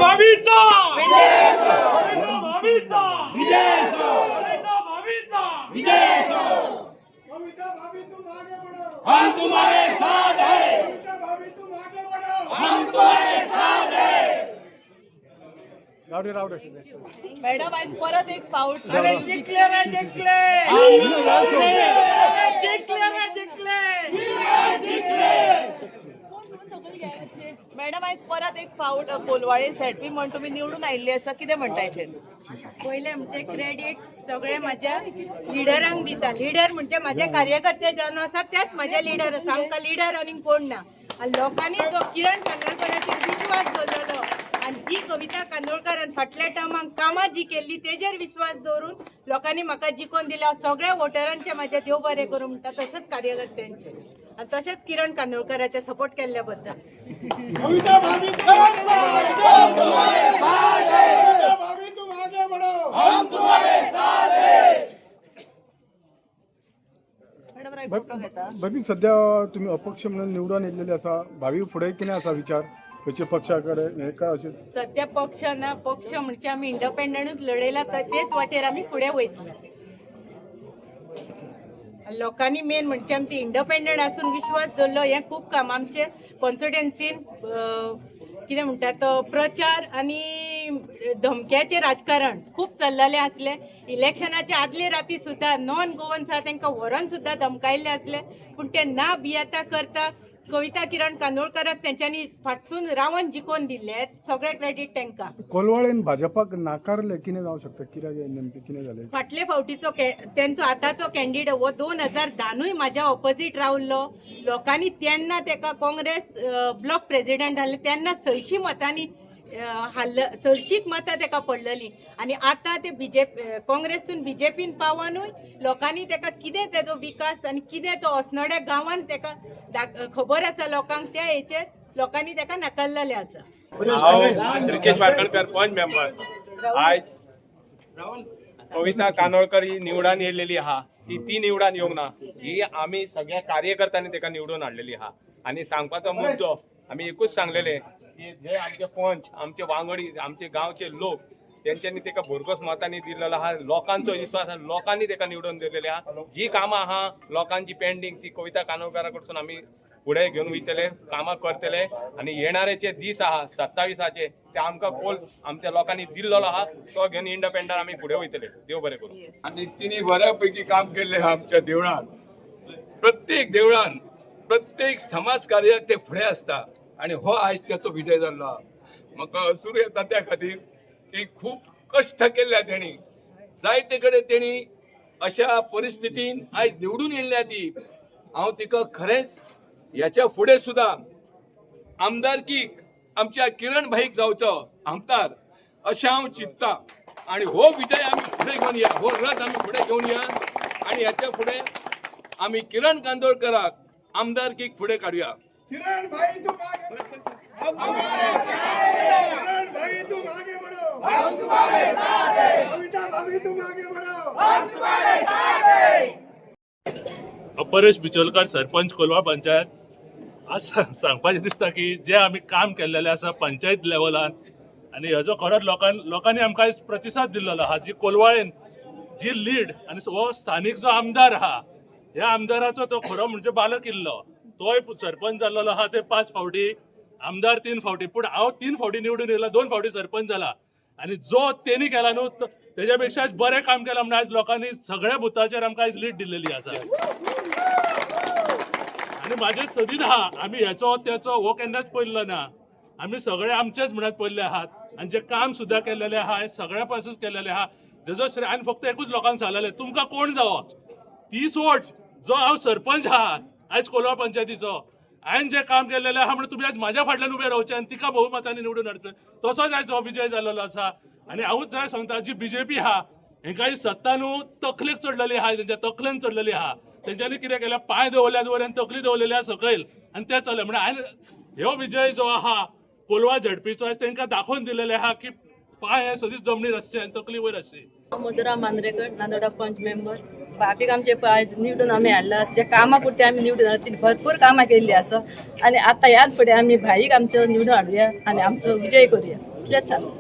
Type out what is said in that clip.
भावीचा विजय असो, भावीचा विजय असो, भावीचा विजय असो। भाभी तुम आगे बढ़ो, हम तुम्हारे साथ हैं, भाभी तुम आगे बढ़ो। हम तुम्हारे साथ हैं। मॅडम आज परत एक फाऊट जिंकले रे जिंकले, मॅडम आज परत एक फाऊट कोलवाळे झेडपी म्हणून तुम्ही निवडून आयिल्ले आसा, कितें म्हणटायचे? पहिले म्हणजे क्रेडिट सगळे माझ्या लिडरांक दिता। लिडर म्हणजे माझे कार्यकर्ते जावन आसा तेच माझे लिडर आसा, आमकां लिडर आनी कोण ना। आनी लोकांनी जो किरण कांदोळकराचेर विश्वास दवरलेलो आनी जी कविता कांदोळकरान फाटल्या टायमाक कामां जी केल्ली तेजेर विश्वास दवरून लोकांनी म्हाका जिखोवन दिला। सगळ्या वोटरांचे म्हाजे देव बरें करूं म्हणटा, तशेंच कार्यकर्त्यांचे आनी तशेंच किरण कांदोळकराचे सपोर्ट केल्ल्या बद्दल। भाभी तुम आगे बढ़ो, हम तुम्हारे साथ हैं। मॅडम राय फोटो घेता। बाबी सध्या तुम्ही अपक्ष म्हणून निवडून येयलेले आसा, भावी फुडें कितें आसा विचार खंयचे पक्षा कडेन हे काय अशें? सध्या पक्ष ना, पक्ष म्हणजे आमी इंडिपेंडंटूच लढयला, तर तेच वाटेर आमी फुडें वयतली। लोकांनी मेन म्हणजे आमचे इंडिपेंडंट आसून विश्वास दवरलो, हें खूब काम आमचे कॉन्स्टिट्युएन्सीन कितें म्हणटा तो प्रचार आनी धमक्याचें राजकारण खूब चल्लेलें आसलें। इलेक्शनाच्या आदले राती सुद्दां नॉन गोवन्स आहा तांकां व्हरोन सुद्दां धमकायल्ले आसले, पूण ते ना भियेता करता कविता किरण कांदोळकराक तेंच्यांनी फाटसून रावन जिखोवन दिल्ले, सगळे क्रेडीट तांकां। कोलवाळेन भाजपाक नाकारले, कितें जावं शकता? कित्याक नेमकें कितें जालें? फाटले फावटीचो तेंचो आतांचो कॅन्डिडेट हो 2010 म्हाज्या ऑपोजीट रावल्लो। लोकांनी तेन्ना ताका काँग्रेस ब्लॉक प्रेसिडेंट आहले तेन्ना 600 मतांनी चडशींच मतां ताका पडलेलीं आनी आतां ते काँग्रेसून बीजेपीन पावनूय लोकांनी ताका कितें तेजो विकास आनी कितें तो osnodे गांवांत ताका खबर आसा लोकांक, त्या हेचेर लोकांनी ताका नाकारलेले आसा। हांव रिकेश वारकणकर पंच मेंबर। आज कविता कांदोळकर ही निवडान येयलेली आहा, ती निवडान येवंक ना, ही आमी सगळ्या कार्यकर्त्यांनी ताका निवडून हाडलेली आहा। आनी सांगपाचो मुद्दो आमी एकूच सांगलेले की जे आमचे पंच, आमचे वांगडी, आमचे गांवचे लोक तेंच्यांनी ताका भरघोस मतांनी दिलेलो आहा। लोकांचो विश्वास आहा, लोकांनी ताका निवडून दिलेली आहा। जी कामां आहा लोकांची पेंडींग ती कविता कांदोळकरा कडसून आमी फुडें घेवन वयतले, कामां करतले आनी येणारे दीस आहा 27 ते आमकां कोल आमच्या लोकांनी दिल्लो आहा, तो घेवन इंडिपेंडंट आमी फुडें वयतले। देव बरें करूं। आणि तिने बऱ्यापैकी काम केले आमच्या देवळात। प्रत्येक देवळान प्रत्येक समाज कार्याक ते फुडें आसता आणि हो आज त्याचो विजय जाल्लो आहा। म्हाका असूर येता त्या खातीर की खूप कश्ट केल्या तेणी, जायते कडेन तेणी अशा परिस्थितीन आज निवडून येयल्या ती। हांव तिका खरेंच याच्या फुडें सुद्दां आमदारकीक आमच्या किरण भाईक जावचो आमदार अशें हांव चिंततां आणि हो विजय आमी फुडें घेवन या, हो रथ आमी फुडें घेवन या आणि याच्या फुडें आमी किरण कांदोळकराक आमदारकीक फुडें काडुया। किरण भाई तुम आगे बढ़ो, किरण भाई तुम आगे बढ़ो, हम तुम्हारे साथ हैं। कविता भाभी तुम आगे बढ़ो, हम तुम्हारे साथ हैं। परेश बिचोलकर सरपंच कोलवा पंचायत। आज सांगपाचें दिसता की जे आमी काम केल्लेलें आसा पंचायत लेवलान आनी हेजो खरोच लोकांनी आमकां आयज प्रतिसाद दिल्लो आहा। जी कोलवाळेन जी लीड आनी हो स्थानीक जो आमदार आहा, ह्या आमदाराचो तो खरो म्हणजे बालक इल्लो, तोय सरपंच जाल्लो आहा। ते 5 फावटी आमदार 3 फावटी, पूण हांव 3 फावटी निवडून येयला, 2 फावटी सरपंच जाला आनी जो तेणी केला न्हू तेज्या पेक्षा आज बरें काम केलां म्हणून आयज लोकांनी सगळ्या बुथाचेर आमकां आयज लीड दिल्लेली आसा। आनी म्हाजे सदीत आहा, आमी हेचो त्याचो हो केन्नाच पयल्लो ना, आमी सगळे आमचेच म्हणत पयल्ले आहात आनी जे काम सुद्दां केल्लेले आहा हे सगळ्या पासून केल्लेले आहा। जेजो श्रेय हांवें फक्त एकूच लोकांक सांगलेलें, तुमकां कोण जावो 30 वोट जो हांव सरपंच आहा आयज कोलवा पंचायतीचो, हांवें जे काम केल्लेलें आहा म्हणून तुमी आयज म्हाज्या फाटल्यान उबे रावचे आनी तिका बहुमतांनी निवडून हाडचें, तसोच आयज हो विजय जाल्लो आसा। आनी हांवूच जाय सांगता, जी बीजेपी आहा हेंकां सत्ता न्हू तकलेक चडलेली आहा, तेंच्या तकलेन चडलेली आहा। तेंच्यांनी कितें केलें, पांय दवरल्या दवरल्यान तकली दवरलेली आहा सकयल आनी तें चल्लें। म्हणजे हांवें हो विजय जो आहा कोलवा झडपीचो आयज तेंकां दाखोवन दिलेले आहा की पांय हे सदींच जमनीर आसचे आनी तकली वयर आसची। मधुरा मांद्रेकर, नांदोडा पंच मेंबर। बाकीक आमचे आयज निवडून आमी हाडला, जे कामां पुरते आमी निवडून हाडची, भरपूर कामां केल्ली आसा आनी आतां ह्याच फुडें आमी भाईक आमचो निवडून हाडुया आनी आमचो विजय करुया। इतलेच सांगता.